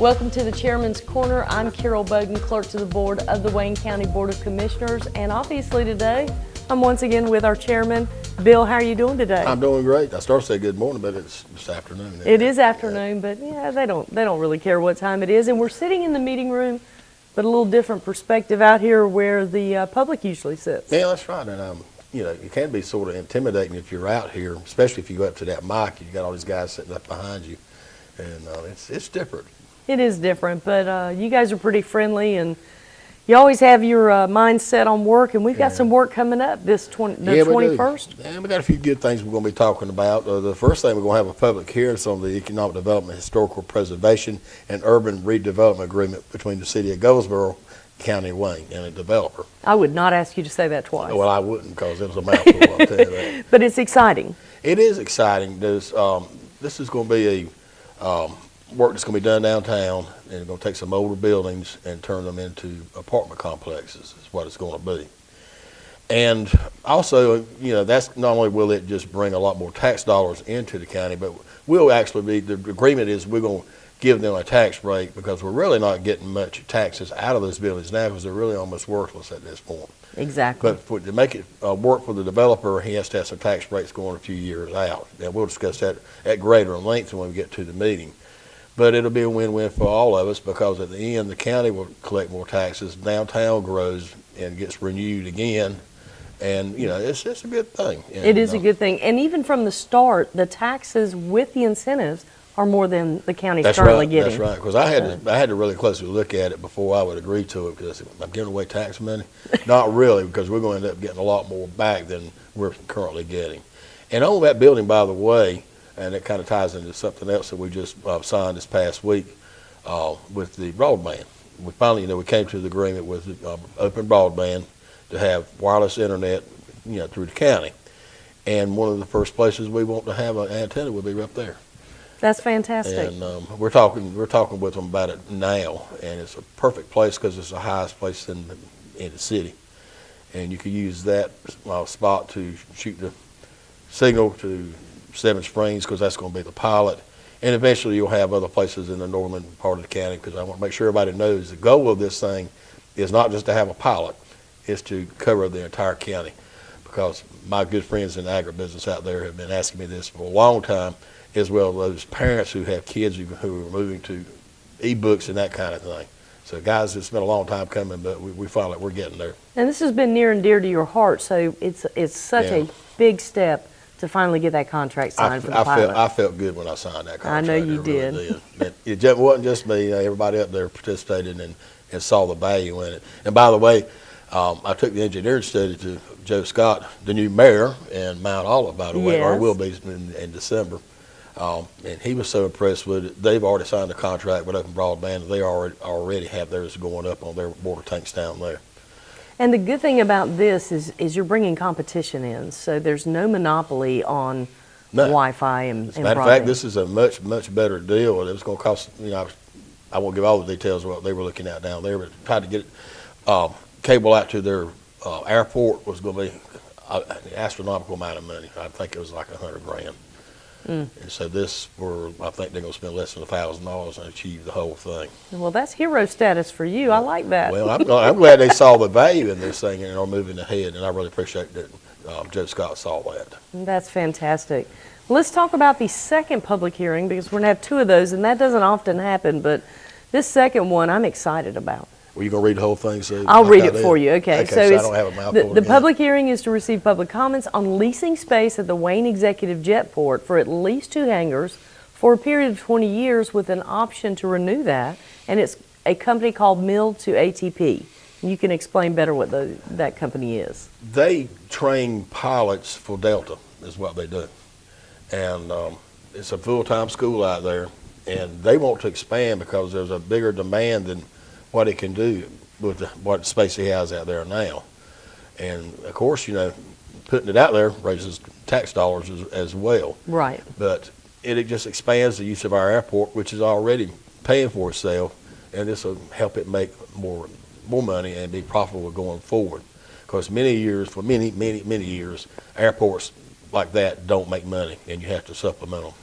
Welcome to the Chairman's Corner. I'm Carol Bowden, Clerk to the Board of the Wayne County Board of Commissioners, and obviously today I'm once again with our chairman. Bill, how are you doing today? I'm doing great. I started to say good morning, but it's afternoon. It is afternoon, but yeah, they don't really care what time it is. And we're sitting in the meeting room, but a little different perspective out here where the public usually sits. Yeah, that's right. And you know, it can be sort of intimidating if you're out here, especially if you go up to that mic and you got all these guys sitting up behind you, and it's different. It is different, but you guys are pretty friendly, and you always have your mind set on work, and we've got some work coming up the 21st. Yeah, we got a few good things we're going to be talking about. The first thing, we're going to have a public hearing on the Economic Development, Historical Preservation, and Urban Redevelopment Agreement between the City of Goldsboro, County of Wayne, and a developer. I would not ask you to say that twice. Well, I wouldn't, because it was a mouthful, I'll tell you that. But it's exciting. It is exciting. This is going to be a work that's going to be done downtown, and it's going to take some older buildings and turn them into apartment complexes is what it's going to be. And also, you know, that's not only will it just bring a lot more tax dollars into the county, but we'll actually be, the agreement is we're going to give them a tax break, because we're really not getting much taxes out of those buildings now, because they're really almost worthless at this point. Exactly. But to make it work for the developer, he has to have some tax breaks going a few years out. And we'll discuss that at greater length when we get to the meeting. But it'll be a win-win for all of us, because at the end, the county will collect more taxes, downtown grows and gets renewed again, and, you know, it's a good thing. And, it is a good thing. And even from the start, the taxes with the incentives are more than the county's currently getting. That's right, because I had to really closely look at it before I would agree to it, because I'm giving away tax money. Not really, because we're going to end up getting a lot more back than we're currently getting. And on that building, by the way, and it kind of ties into something else that we just signed this past week with the broadband. We finally, we came to the agreement with open broadband to have wireless internet, through the county. And one of the first places we want to have an antenna will be up there. That's fantastic. And we're talking with them about it now, and it's a perfect place because it's the highest place in the city, and you can use that spot to shoot the signal to Seven Springs, because that's going to be the pilot, and eventually you'll have other places in the northern part of the county, because I want to make sure everybody knows the goal of this thing is not just to have a pilot, it's to cover the entire county, because my good friends in agribusiness out there have been asking me this for a long time, as well as those parents who have kids who are moving to e-books and that kind of thing. So guys, it's been a long time coming, but we feel like we're getting there. And this has been near and dear to your heart, so it's such a big step to finally get that contract signed for the pilot. I felt good when I signed that contract. I know you did. Really did. It wasn't just me. Everybody up there participated and saw the value in it. And by the way, I took the engineering study to Joe Scott, the new mayor in Mount Olive, by the way, or will be in December. And he was so impressed with it. They've already signed a contract with Open Broadband. They already have theirs going up on their water tanks down there. And the good thing about this is you're bringing competition in, so there's no monopoly on Wi-Fi and broadband. As a matter of fact, this is a much better deal. It was going to cost, I won't give all the details of what they were looking at down there, but tried to get cable out to their airport was going to be an astronomical amount of money. I think it was like $100 grand. And so I think they're going to spend less than $1,000 and achieve the whole thing. Well, that's hero status for you. I like that. Well, I'm glad they saw the value in this thing and are moving ahead, and I really appreciate that Joe Scott saw that. That's fantastic. Let's talk about the second public hearing, because we're going to have two of those, and that doesn't often happen, but this second one I'm excited about. Well, you going to read the whole thing, Sue? I'll read it for you. Okay, so I don't have a mouthful. The public hearing is to receive public comments on leasing space at the Wayne Executive Jetport for at least 2 hangars for a period of 20 years with an option to renew that, and it's a company called Mill to ATP. You can explain better what that company is. They train pilots for Delta is what they do, and it's a full-time school out there, and they want to expand because there's a bigger demand than what it can do with what space he has out there now. And of course, putting it out there raises tax dollars as well. Right. But it just expands the use of our airport, which is already paying for itself, and this will help it make more money and be profitable going forward. Because for many years, airports like that don't make money, and you have to supplement them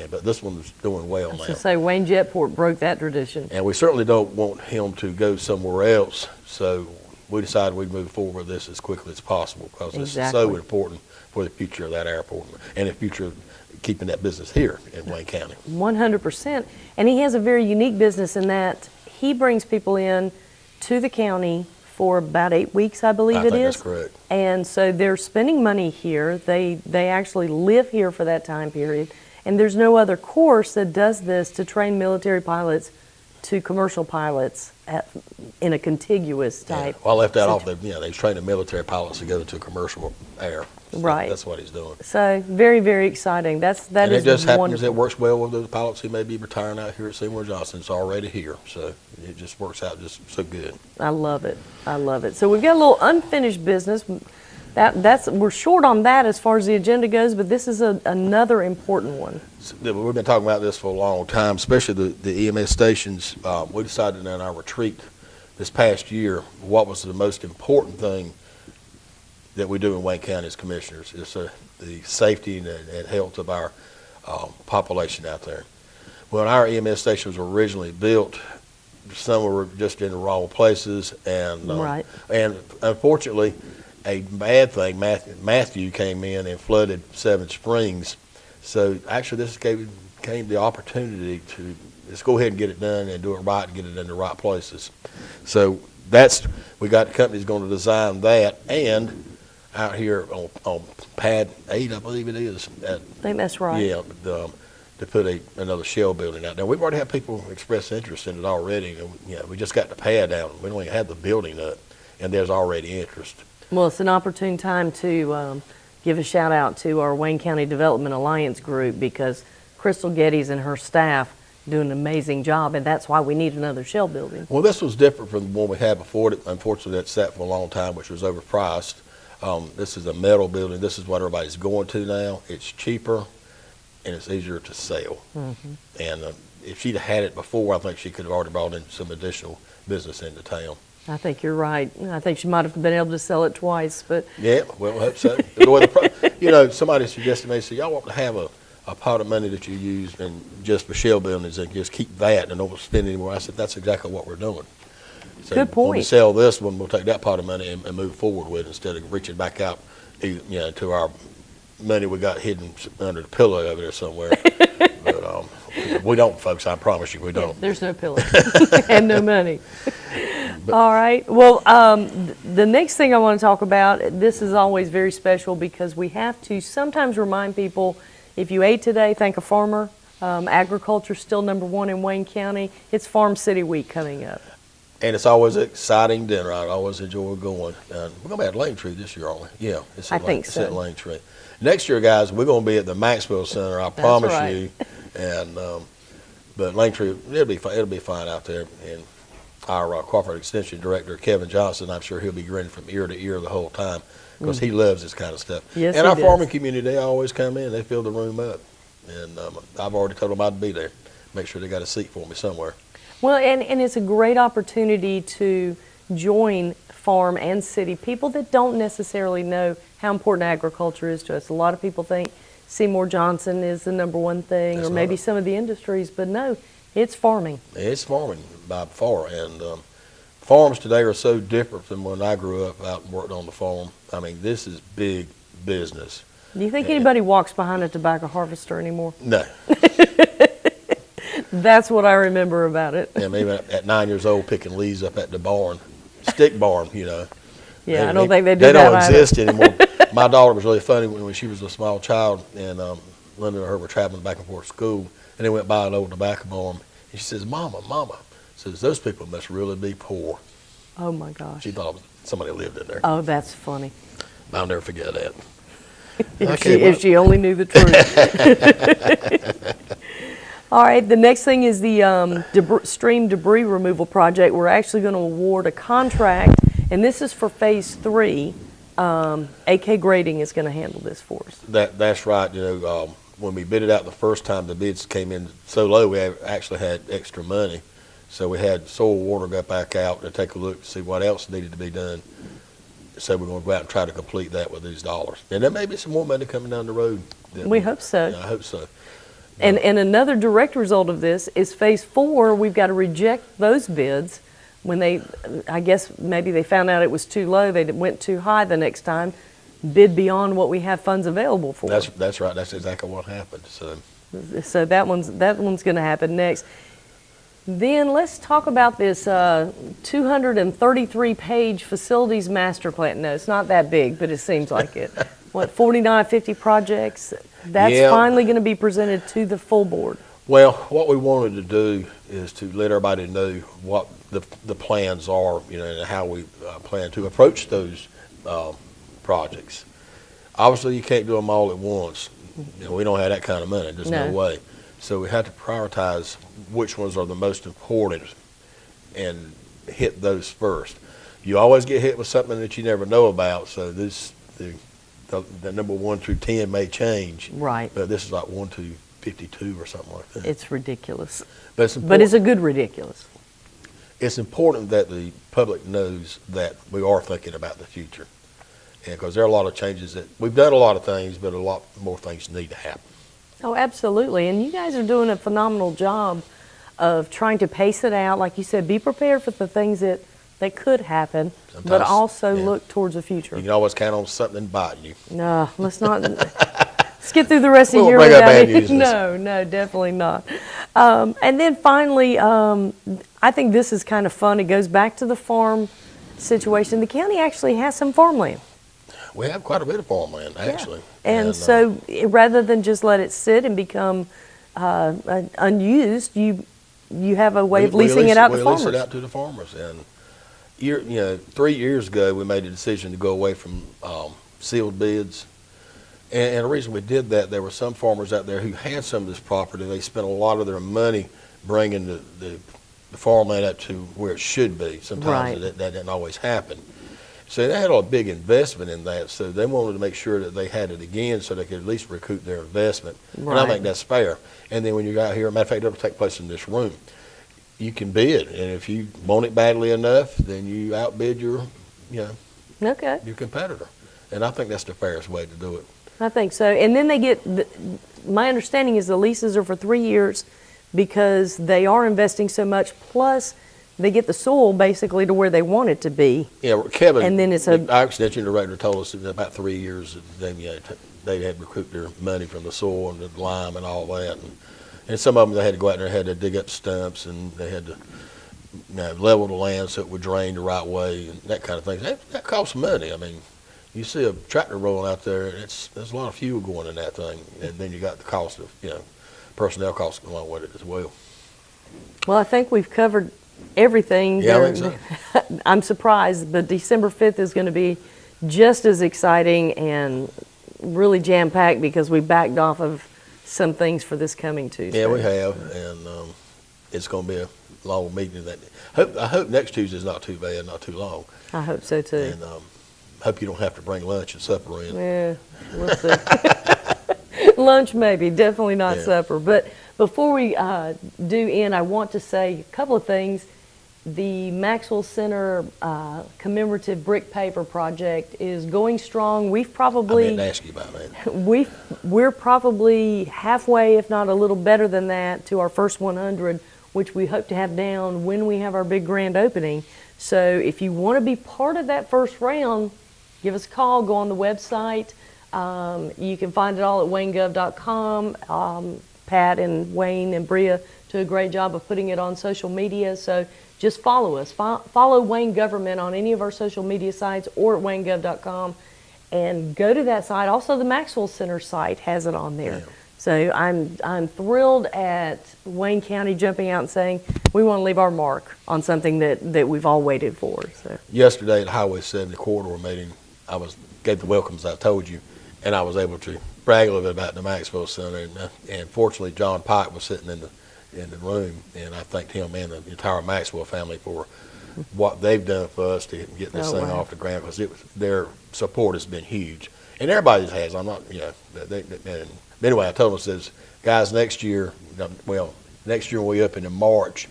But this one's doing well I was now. to say, Wayne Jetport broke that tradition. And we certainly don't want him to go somewhere else, so we decided we'd move forward with this as quickly as possible because it's so important for the future of that airport and the future of keeping that business here in Wayne County. 100%. And he has a very unique business in that he brings people in to the county for about 8 weeks, I believe it is. I think that's correct. And so they're spending money here. They actually live here for that time period. And there's no other course that does this to train military pilots to commercial pilots in a contiguous type. Well, I left that off. They train the military pilots to go to commercial air. So right. That's what he's doing. So very, very exciting. That and is it just happens wonderful. it works well with those pilots who may be retiring out here at Seymour Johnson. It's already here, so it just works out just so good. I love it. I love it. So we've got a little unfinished business. We're short on that as far as the agenda goes, but this is another important one. We've been talking about this for a long time, especially the EMS stations. We decided in our retreat this past year what was the most important thing that we do in Wayne County as commissioners is the safety and health of our population out there. When our EMS stations were originally built, some were just in the wrong places, and unfortunately, a bad thing, Matthew came in and flooded Seven Springs. So actually this came the opportunity to let's go ahead and get it done and do it right and get it in the right places. So we got the company's going to design that, and out here on pad 8, I believe it is. I think that's right. Yeah, to put another shell building out there. We've already had people express interest in it already. And, we just got the pad down. We don't even have the building up, and there's already interest. Well, it's an opportune time to give a shout out to our Wayne County Development Alliance group because Crystal Geddes and her staff do an amazing job, and that's why we need another shell building. Well, this was different from the one we had before. Unfortunately, that sat for a long time, which was overpriced. This is a metal building. This is what everybody's going to now. It's cheaper, and it's easier to sell. Mm-hmm. And if she'd had it before, I think she could have already brought in some additional business into town. I think you're right. I think she might have been able to sell it twice, but yeah, well, I hope so. Somebody suggested to me, so y'all want to have a pot of money that you use and just for shell buildings and just keep that and don't spend anymore. I said that's exactly what we're doing. So good point. When we sell this one, we'll take that pot of money and move forward with it instead of reaching back out, to our money we got hidden under the pillow over there somewhere. But we don't, folks. I promise you, we don't. Yeah, there's no pillow and no money. All right. Well, the next thing I want to talk about, this is always very special because we have to sometimes remind people, if you ate today, thank a farmer. Agriculture still #1 in Wayne County. It's Farm City Week coming up. And it's always an exciting dinner. I always enjoy going. We're going to be at Lane Tree this year, aren't we? Yeah. I think so. It's at Lane Tree. Next year, guys, we're going to be at the Maxwell Center. I promise you. And but Lane Tree, it'll be fine out there. And our Crawford Extension Director, Kevin Johnson, I'm sure he'll be grinning from ear to ear the whole time because he loves this kind of stuff. Yes, and our farming community, they always come in. They fill the room up. And I've already told them I'd be there. Make sure they got a seat for me somewhere. Well, and it's a great opportunity to join farm and city people that don't necessarily know how important agriculture is to us. A lot of people think Seymour Johnson is the #1 thing, or maybe some of the industries, but no, it's farming. It's farming by far, and farms today are so different from when I grew up out and worked on the farm. I mean, this is big business. Do you think anybody walks behind a tobacco harvester anymore? No. That's what I remember about it. Yeah, maybe at 9 years old picking leaves up at the barn, stick barn, Yeah, I don't think they do that. They don't exist anymore. My daughter was really funny when she was a small child, and Linda and her were traveling back and forth to school, and they went by an old tobacco barn, and she says, Mama, says, those people must really be poor. Oh, my gosh. She thought somebody lived in there. Oh, that's funny. I'll never forget that. If she only knew the truth. All right, the next thing is the stream debris removal project. We're actually going to award a contract, and this is for phase 3. AK Grading is going to handle this for us. That's right. When we bid it out the first time, the bids came in so low, we actually had extra money. So we had soil water go back out and take a look to see what else needed to be done. So we're going to go out and try to complete that with these dollars. And there may be some more money coming down the road. We hope so. Yeah, I hope so. And another direct result of this is phase 4, we've got to reject those bids when I guess maybe they found out it was too low, they went too high the next time, bid beyond what we have funds available for. That's right, that's exactly what happened, So that one's going to happen next. Then let's talk about this 233-page facilities master plan. No, it's not that big, but it seems like it. What, 49, 50 projects? That's finally going to be presented to the full board. Well, what we wanted to do is to let everybody know what the plans are, and how we plan to approach those projects. Obviously, you can't do them all at once. We don't have that kind of money. There's no way. So we have to prioritize which ones are the most important and hit those first. You always get hit with something that you never know about. So the number 1 through 10 may change. Right. But this is like 1 to 52 or something like that. It's ridiculous. But it's a good ridiculous. It's important that the public knows that we are thinking about the future. And because there are a lot of changes that we've done a lot of things, but a lot more things need to happen. Oh, absolutely. And you guys are doing a phenomenal job of trying to pace it out. Like you said, be prepared for the things that could happen, but also look towards the future. You can always count on something biting you. No, let's not. Let's get through the rest of the year bring without up bad it. news. No, definitely not. And then finally, I think this is kind of fun. It goes back to the farm situation. The county actually has some farmland. We have quite a bit of farmland, actually. Yeah. And so rather than just let it sit and become unused, you have a way of leasing it out to farmers. We lease it out to the farmers. And 3 years ago, we made a decision to go away from sealed bids. And the reason we did that, there were some farmers out there who had some of this property. They spent a lot of their money bringing the farmland up to where it should be. Sometimes that didn't always happen. So they had a big investment in that, so they wanted to make sure that they had it again so they could at least recoup their investment. Right. And I think that's fair. And then when you got here, matter of fact, it'll take place in this room. You can bid, and if you want it badly enough, then you outbid your competitor. And I think that's the fairest way to do it. I think so. And then they get, my understanding is the leases are for 3 years because they are investing so much, plus they get the soil basically to where they want it to be. Yeah, Kevin, and then it's our extension director told us in about 3 years that they had recouped their money from the soil and the lime and all that. And some of them, they had to go out there and had to dig up stumps, and they had to level the land so it would drain the right way and that kind of thing. That costs money. I mean, you see a tractor rolling out there, and there's a lot of fuel going in that thing, and then you got the cost of personnel costs along with it as well. Well, I think we've covered everything. Yeah, I think so. I'm surprised, but December 5th is going to be just as exciting and really jam-packed because we backed off of some things for this coming Tuesday. Yeah, we have, and it's going to be a long meeting. I hope next Tuesday is not too bad, not too long. I hope so too. And hope you don't have to bring lunch and supper in. Yeah, we'll see. Lunch maybe, definitely not supper. But before we do end, I want to say a couple of things. The Maxwell Center commemorative brick paver project is going strong. We've probably... I meant to ask you about that. We're probably halfway, if not a little better than that, to our first 100, which we hope to have down when we have our big grand opening. So if you want to be part of that first round, give us a call, go on the website. You can find it all at waynegov.com. Pat and Wayne and Bria do a great job of putting it on social media. So just follow us. Follow Wayne Government on any of our social media sites or at waynegov.com and go to that site. Also, the Maxwell Center site has it on there. Yeah. So I'm thrilled at Wayne County jumping out and saying we want to leave our mark on something that we've all waited for. So yesterday at Highway 70 corridor meeting, I gave the welcomes I told you, and I was able to brag a little bit about the Maxwell Center. And fortunately, John Pike was sitting in the room, and I thanked him and the entire Maxwell family for what they've done for us to get this thing off the ground, because their support has been huge, and everybody's has. I'm not, anyway, I told them, I says, guys, next year when we open in March,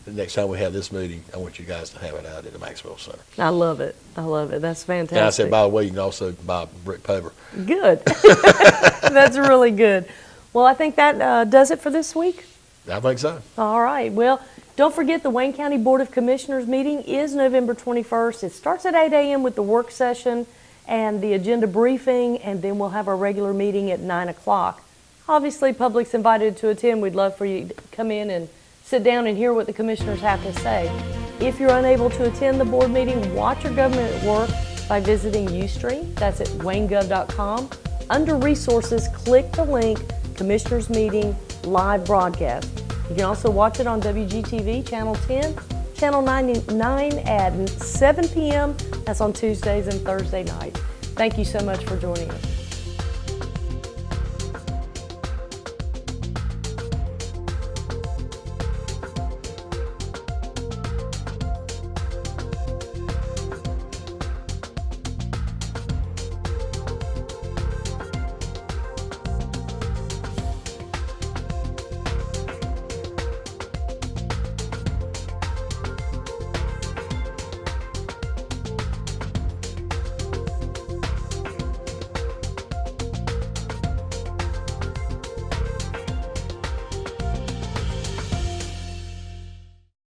the next time we have this meeting, I want you guys to have it out at the Maxwell Center. I love it. That's fantastic. And I said, by the way, you can also buy brick paver. Good. That's really good. Well, I think that does it for this week. I think so. All right. Well, don't forget the Wayne County Board of Commissioners meeting is November 21st. It starts at 8 a.m. with the work session and the agenda briefing, and then we'll have our regular meeting at 9 o'clock. Obviously, public's invited to attend. We'd love for you to come in and sit down and hear what the commissioners have to say. If you're unable to attend the board meeting, watch your government at work by visiting Ustream. That's at waynegov.com. Under Resources, click the link Commissioners Meeting Live Broadcast. You can also watch it on WGTV, Channel 10, Channel 99 at 7 p.m. That's on Tuesdays and Thursday nights. Thank you so much for joining us.